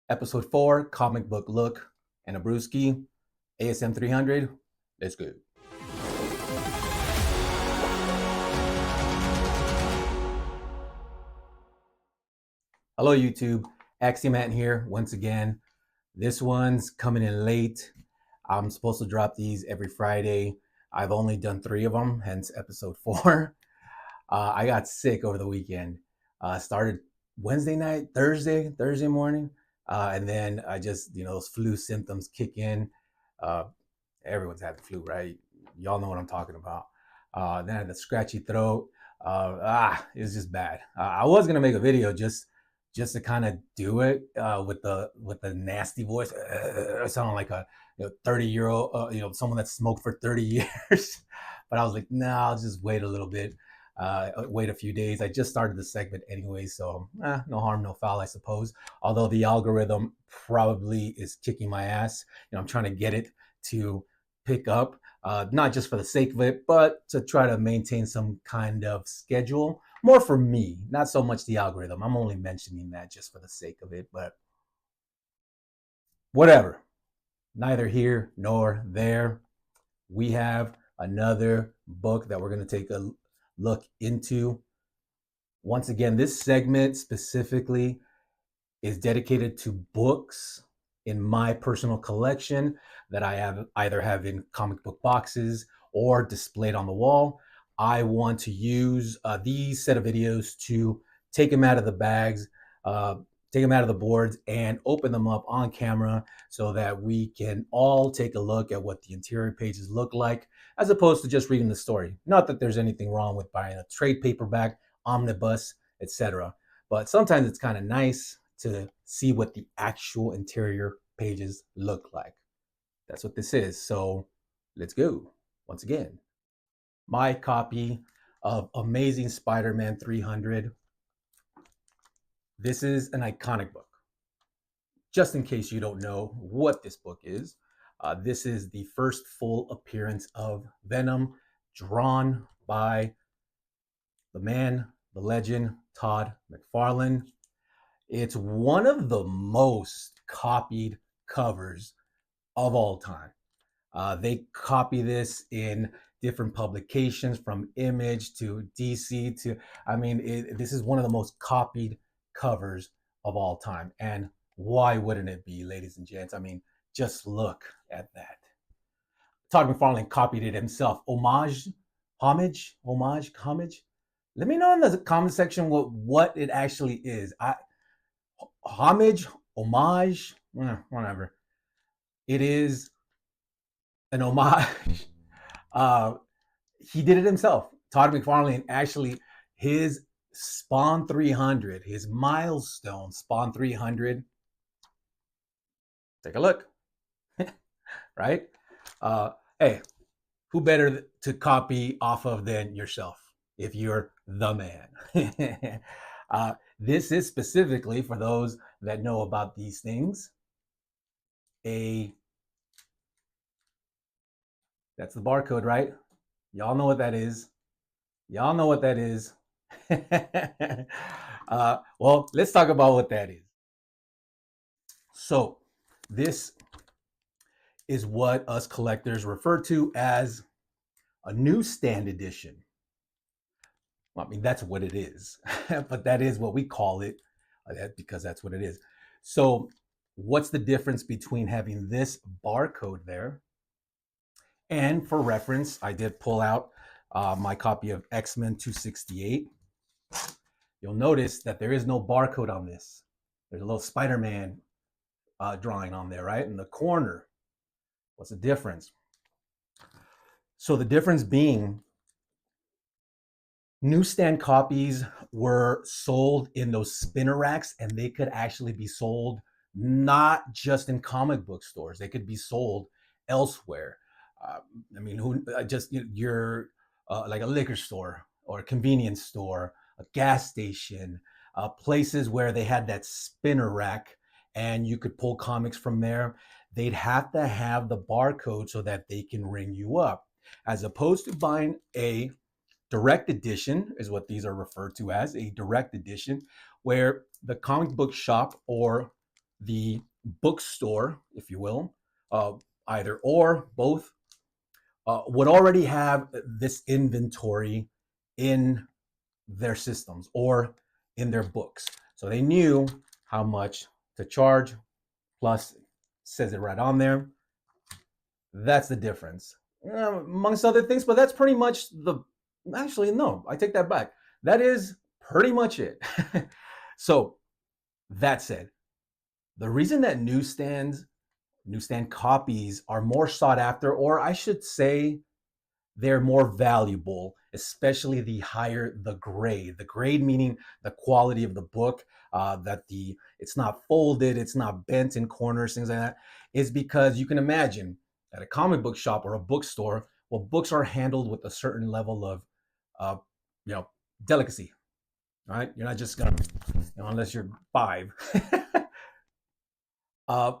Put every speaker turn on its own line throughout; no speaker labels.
Episode 4, comic book look, and a Brewsky, ASM 300. Let's go. Hello, YouTube. Axiomat here once again. This one's coming in late. I'm supposed to drop these every Friday. I've only done 3 of them, hence episode 4. I got sick over the weekend. Started Wednesday night, Thursday morning. And then I just, those flu symptoms kick in. Everyone's had the flu, right? Y'all know what I'm talking about. Then I had the scratchy throat. It was just bad. I was gonna make a video just to kind of do it with the nasty voice, sounding like a 30-year-old, someone that smoked for 30 years. But I was like, nah, I'll just wait a little bit, wait a few days. I just started the segment anyway, so no harm, no foul, I suppose. Although the algorithm probably is kicking my ass. I'm trying to get it to pick up, not just for the sake of it, but to try to maintain some kind of schedule. More for me, not so much the algorithm. I'm only mentioning that just for the sake of it, but whatever. Neither here nor there. We have another book that we're going to take a look into. Once again, this segment specifically is dedicated to books in my personal collection that I either have in comic book boxes or displayed on the wall. I want to use these set of videos to take them out of the bags, take them out of the boards, and open them up on camera so that we can all take a look at what the interior pages look like, as opposed to just reading the story. Not that there's anything wrong with buying a trade paperback, omnibus, etc. But sometimes it's kind of nice to see what the actual interior pages look like. That's what this is. So let's go. Once again, my copy of Amazing Spider-Man 300. This is an iconic book. Just in case you don't know what this book is, this is the first full appearance of Venom, drawn by the man, the legend, Todd McFarlane. It's one of the most copied covers of all time. They copy this in different publications, from Image to DC to, this is one of the most copied covers of all time. And why wouldn't it be, ladies and gents? Just look at that. Todd McFarlane copied it himself. Homage. Let me know in the comment section what it actually is. Homage, whatever. It is an homage. He did it himself. Todd McFarlane actually, his Spawn 300, his milestone Spawn 300. Take a look, right? Hey, who better to copy off of than yourself if you're the man? This is specifically, for those that know about these things, that's the barcode, right? Y'all know what that is. Well, let's talk about what that is. So this is what us collectors refer to as a newsstand edition. That's what it is, but that is what we call it, because that's what it is. So what's the difference between having this barcode there? And for reference, I did pull out my copy of X-Men 268. You'll notice that there is no barcode on this. There's a little Spider-Man drawing on there, right? In the corner. What's the difference? So the difference being, newsstand copies were sold in those spinner racks, and they could actually be sold not just in comic book stores. They could be sold elsewhere. You're like a liquor store or a convenience store, a gas station, places where they had that spinner rack and you could pull comics from there. They'd have to have the barcode so that they can ring you up, as opposed to buying a direct edition, is what these are referred to as, a direct edition, where the comic book shop or the bookstore, if you will, either or both, would already have this inventory in their systems or in their books. So they knew how much to charge, plus says it right on there. That's the difference, amongst other things, but that's pretty much actually, no, I take that back. That is pretty much it. So that said, the reason that newsstand copies are more sought after, or I should say they're more valuable, especially the higher the grade. The grade meaning the quality of the book, that it's not folded, it's not bent in corners, things like that, is because you can imagine at a comic book shop or a bookstore, well, books are handled with a certain level of, uh, you know, delicacy. Right? You're not just gonna, unless you're 5. uh,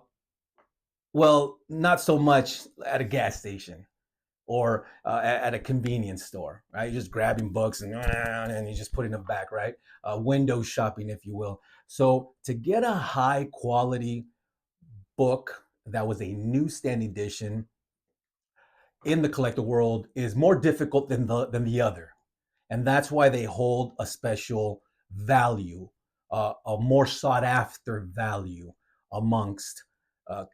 well, not so much at a gas station or at a convenience store, right? You're just grabbing books and you're just putting them back, right? Window shopping, if you will. So to get a high quality book that was a newsstand edition in the collector world is more difficult than the other, and that's why they hold a special value, a more sought after value amongst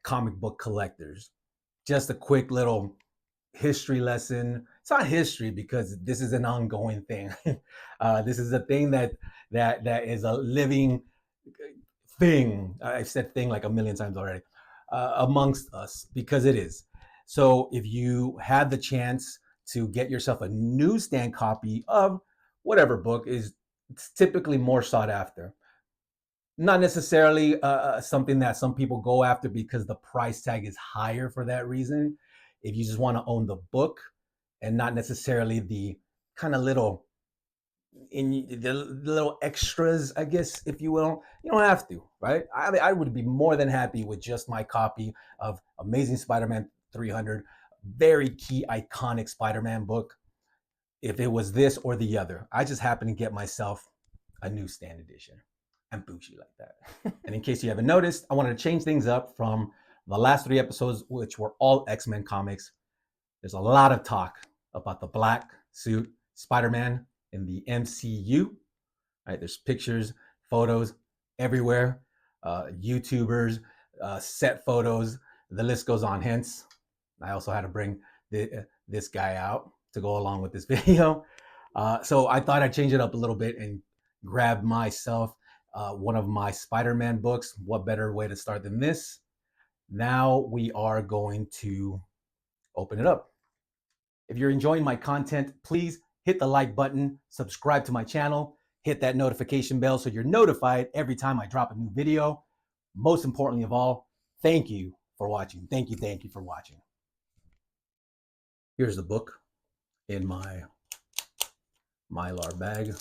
comic book collectors. Just a quick little history lesson. It's not history because this is an ongoing thing. This is a thing that is a living thing. I've said thing like a million times already, amongst us, because it is. So if you had the chance to get yourself a newsstand copy of whatever book, is it's typically more sought after. Not necessarily something that some people go after because the price tag is higher for that reason. If you just want to own the book and not necessarily the kind of little in the little extras, I guess, if you will, you don't have to, right? I would be more than happy with just my copy of Amazing Spider-Man 300, very key, iconic Spider-Man book. If it was this or the other, I just happen to get myself a newsstand edition. I'm bougie like that. And in case you haven't noticed, I wanted to change things up from the last 3 episodes, which were all X-Men comics. There's a lot of talk about the black suit Spider-Man in the MCU. Right? There's pictures, photos everywhere, YouTubers, set photos. The list goes on. Hence, I also had to bring this guy out to go along with this video. So I thought I'd change it up a little bit and grab myself one of my Spider-Man books. What better way to start than this? Now we are going to open it up. If you're enjoying my content, please hit the like button, subscribe to my channel, hit that notification bell so you're notified every time I drop a new video. Most importantly of all, thank you for watching. Thank you for watching. Here's the book in my Mylar bag.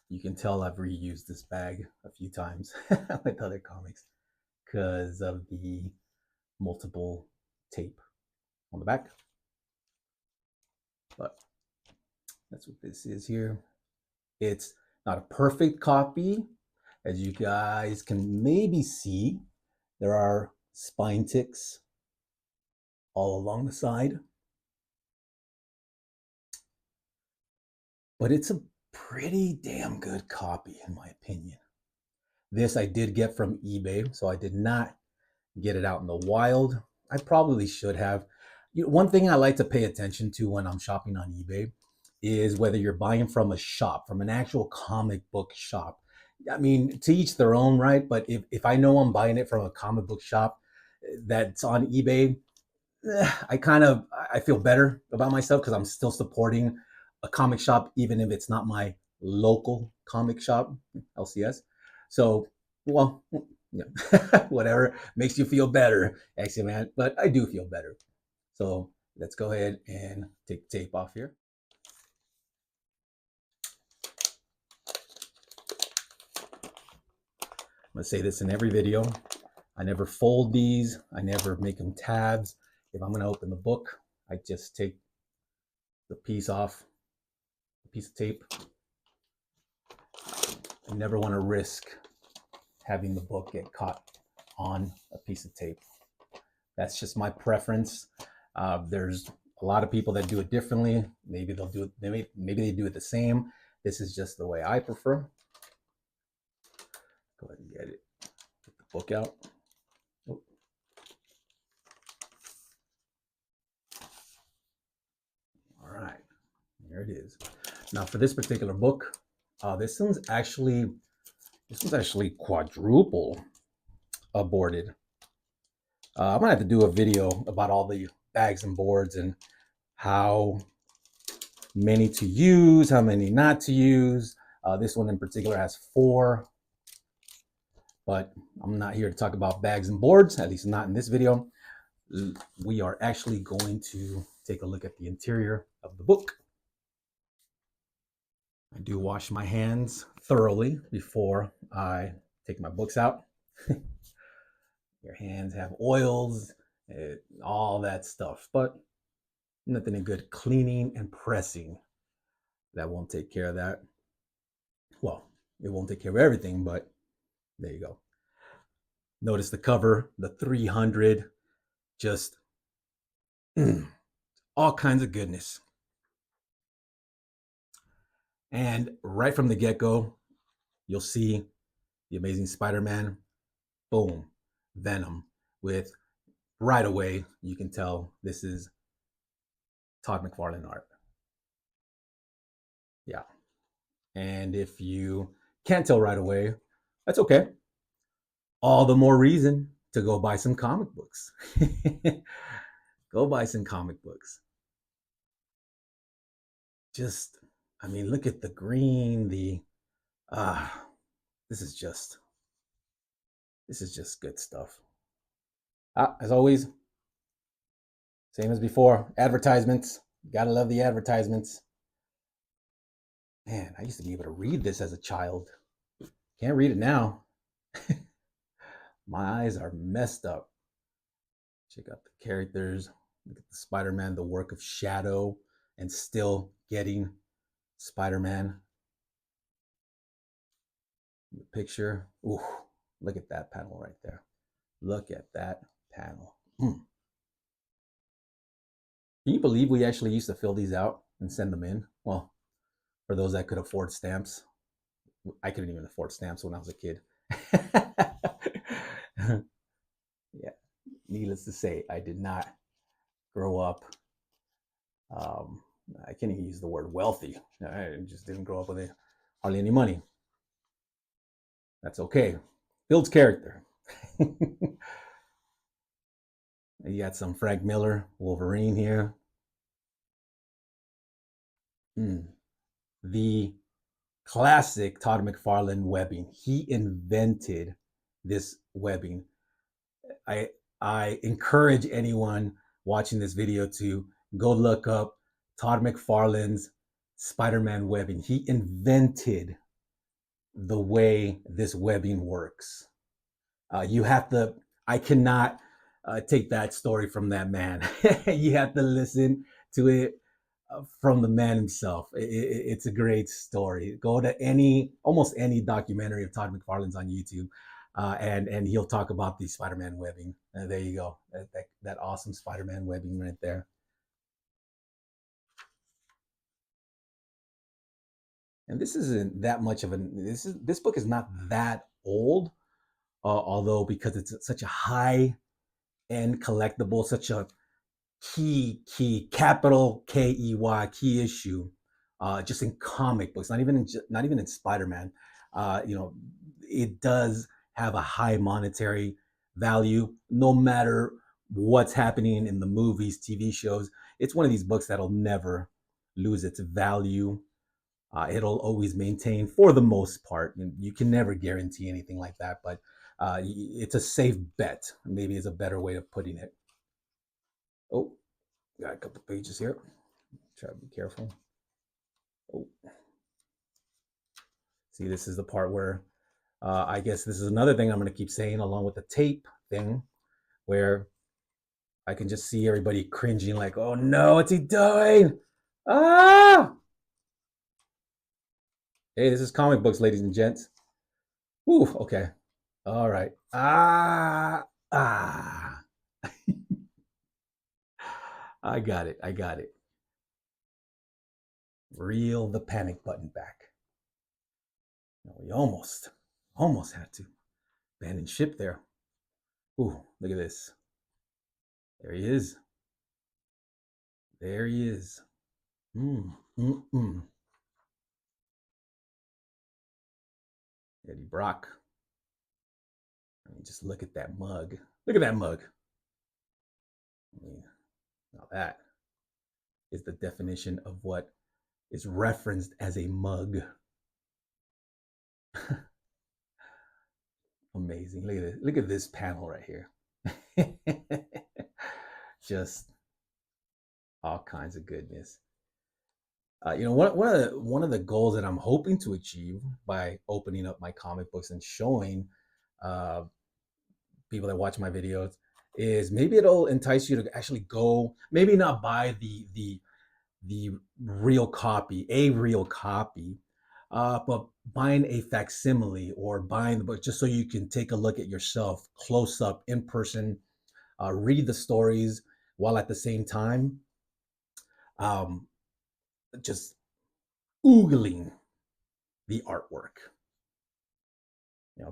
You can tell I've reused this bag a few times with other comics because of the multiple tape on the back. But that's what this is here. It's not a perfect copy. As you guys can maybe see, there are spine ticks all along the side. But it's a pretty damn good copy, in my opinion. This I did get from eBay, so I did not get it out in the wild. I probably should have. One thing I like to pay attention to when I'm shopping on eBay is whether you're buying from a shop, from an actual comic book shop. I mean, to each their own, right? But if I know I'm buying it from a comic book shop that's on eBay, I feel better about myself because I'm still supporting a comic shop, even if it's not my local comic shop, LCS. So, well, yeah, whatever makes you feel better, actually, man. But I do feel better. So let's go ahead and take the tape off here. I'm gonna say this in every video. I never fold these. I never make them tabs. If I'm gonna open the book, I just take the piece off, the piece of tape. I never want to risk having the book get caught on a piece of tape. That's just my preference. There's a lot of people that do it differently. Maybe they'll do it, maybe they do it the same. This is just the way I prefer. Go ahead and get the book out. Oh. All right, there it is. Now for this particular book, this one's actually quadruple aborted. I'm gonna have to do a video about all the bags and boards and how many to use, how many not to use. This one in particular has 4, but I'm not here to talk about bags and boards, at least not in this video. We are actually going to take a look at the interior of the book. I do wash my hands thoroughly before I take my books out. Your hands have oils, all that stuff, but nothing in good cleaning and pressing. That won't take care of that. Well, it won't take care of everything, but there you go. Notice the cover, the 300, just all kinds of goodness. And right from the get-go, you'll see the Amazing Spider-Man, boom, Venom, with right away, you can tell this is Todd McFarlane art. Yeah. And if you can't tell right away, that's okay. All the more reason to go buy some comic books. Go buy some comic books. Just, I mean, look at the green, this is just good stuff. As always, same as before, advertisements. Gotta love the advertisements. Man, I used to be able to read this as a child. Can't read it now. My eyes are messed up. Check out the characters. Look at the Spider-Man, the work of Shadow, and still getting Spider-Man. The picture. Ooh, look at that panel right there. Look at that panel. Can you believe we actually used to fill these out and send them in? Well, for those that could afford stamps. I couldn't even afford stamps when I was a kid. Yeah, needless to say, I did not grow up. I can't even use the word wealthy. I just didn't grow up with hardly any money. That's okay. Builds character. You got some Frank Miller, Wolverine here. The classic Todd McFarlane webbing. He invented this webbing. I encourage anyone watching this video to go look up Todd McFarlane's Spider-Man webbing. He invented the way this webbing works. I cannot take that story from that man. You have to listen to it from the man himself. It's a great story. Go to almost any documentary of Todd McFarlane's on YouTube, and he'll talk about the Spider-Man webbing. There you go. That awesome Spider-Man webbing right there. And this isn't that much of this book is not that old, although because it's such a high end collectible, such a key capital KEY key issue, just in comic books, not even in Spider-Man. It does have a high monetary value, no matter what's happening in the movies, TV shows. It's one of these books that'll never lose its value. It'll always maintain, for the most part. You can never guarantee anything like that, but it's a safe bet, maybe is a better way of putting it. Oh, got a couple pages here. Try to be careful. Oh, see, this is the part where I guess this is another thing I'm going to keep saying, along with the tape thing, where I can just see everybody cringing, like, "Oh no, what's he doing? Ah!" Hey, this is comic books, ladies and gents. Ooh, okay. All right. Ah. I got it. I got it. Reel the panic button back. No, we almost had to abandon ship there. Ooh, look at this. There he is. There he is. Mm. Eddie Brock. I mean, just look at that mug. Look at that mug. I mean, now that is the definition of what is referenced as a mug. Amazing. Look at it. Look at this panel right here. Just all kinds of goodness. One of the goals that I'm hoping to achieve by opening up my comic books and showing uh, people that watch my videos is maybe it'll entice you to actually go, maybe not buy the real copy, a real copy, but buying a facsimile or buying the book just so you can take a look at yourself close up in person, read the stories while at the same time um, just oogling the artwork.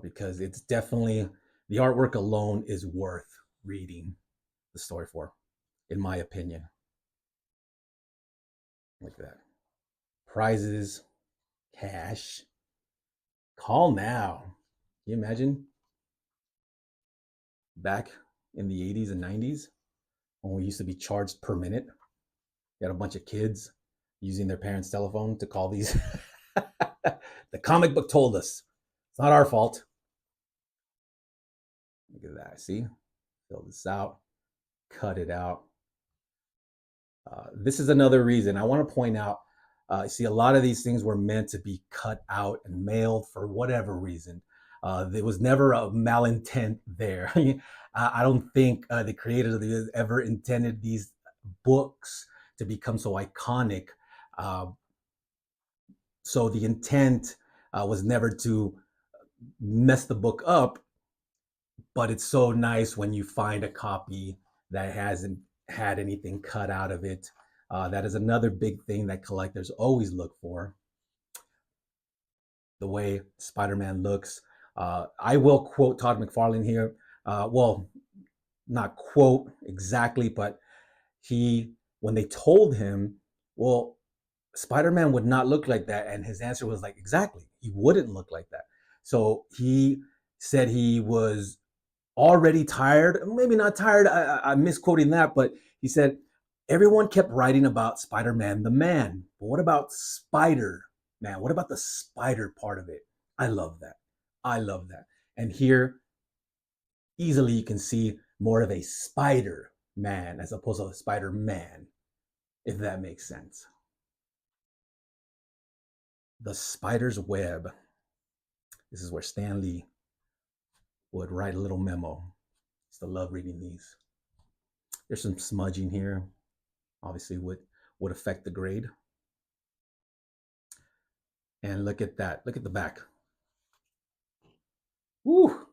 Because it's definitely the artwork alone is worth reading the story for, in my opinion. Look at that. Prizes, cash. Call now. Can you imagine back in the 80s and 90s when we used to be charged per minute? You had a bunch of kids using their parents' telephone to call these. The comic book told us. It's not our fault. Look at that. See? Fill this out. Cut it out. This is another reason I want to point out. See, a lot of these things were meant to be cut out and mailed for whatever reason. There was never a malintent there. I don't think the creators of these ever intended these books to become so iconic. Uh, so the intent was never to mess the book up, but it's so nice when you find a copy that hasn't had anything cut out of it. That is another big thing that collectors always look for. The way Spider-Man looks. I will quote Todd McFarlane here. Well, not quote exactly, but when they told him, well, Spider-Man would not look like that, and his answer was like, exactly, he wouldn't look like that. So he said he was already tired, maybe not tired, I'm misquoting that, but he said, everyone kept writing about Spider-Man the man, but what about Spider-Man? What about the spider part of it? I love that. I love that. And here, easily you can see more of a Spider-Man as opposed to a Spider-Man, if that makes sense. The spider's web. This is where Stan Lee would write a little memo. I used to love reading these. There's some smudging here. Obviously would affect the grade. And look at that. Look at the back. Woo!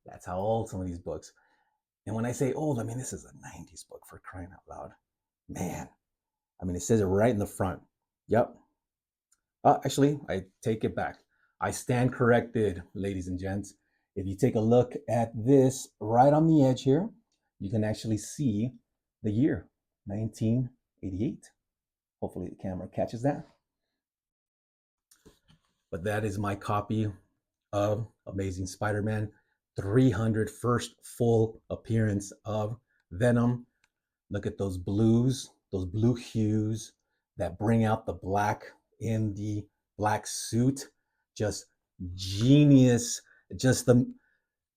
That's how old some of these books. And when I say old, I mean this is a 90s book, for crying out loud. Man, I mean it says it right in the front. Yep. Actually, I take it back. I stand corrected, ladies and gents. If you take a look at this right on the edge here, you can actually see the year, 1988. Hopefully the camera catches that. But that is my copy of Amazing Spider-Man 300, first full appearance of Venom. Look at those blues, those blue hues that bring out the black in the black suit. Just genius. Just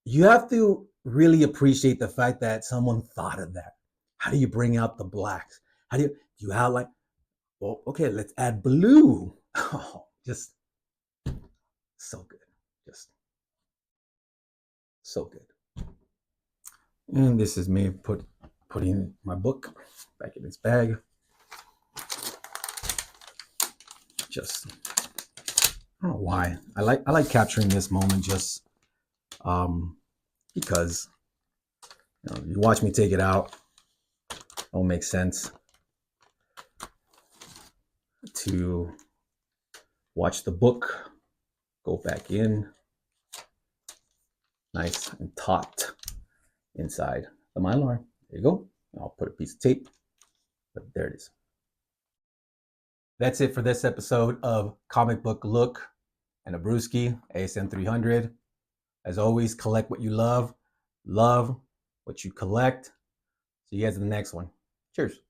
you have to really appreciate the fact that someone thought of that. How do you bring out the blacks? How do you outline? Well, okay, let's add blue. Oh, just so good. Just so good. And this is me putting my book back in its bag. Just don't know why. I like capturing this moment just because you watch me take it out. It don't make sense to watch the book go back in, nice and taut inside the Mylar. There you go. I'll put a piece of tape, but there it is. That's it for this episode of Comic Book Look and a Brewsky ASM 300. As always, collect what you love what you collect. See you guys in the next one. Cheers.